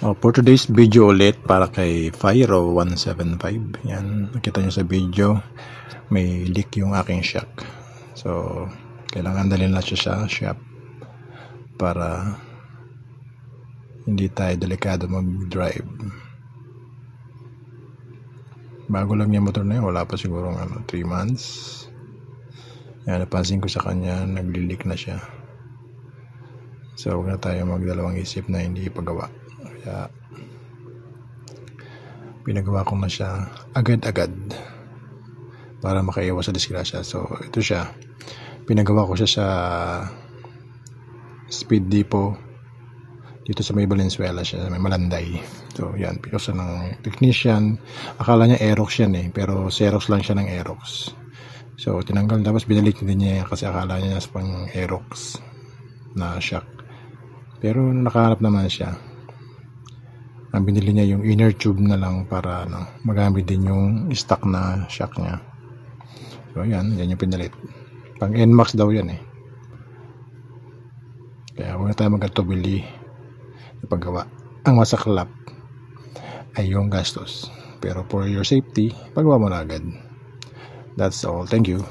For today's video ulit para kay Fire 175. Yan, nakita nyo sa video, may leak yung aking shock. So, kailangan dalhin na siya sa shop para hindi tayo delikado mag-drive. Bago lang yung motor na yun, wala pa siguro 3 months. Yan, napansin ko sa kanya, nagli-leak na siya. So, huwag na tayo magdalawang isip na hindi ipagawa. Kaya pinagawa ko na siya agad-agad para makaiwas sa disgrasya. So ito siya, pinagawa ko siya sa Speed Depot dito sa may Valenzuela siya, may Malanday. So yan, pinusa ng technician. Akala niya Aerox yan pero Xerox lang siya ng Aerox. So tinanggal, tapos binalik din niya kasi akala niya pang Aerox na shock, pero nakaharap naman siya. Ang binili niya yung inner tube na lang para magamit din yung stock na shock niya. So yan yung pinalit. Pang NMAX daw yan Kaya huwag na tayo magkatubili na paggawa. Ang masaklap ay yung gastos. Pero for your safety, paggawa mo na agad. That's all. Thank you.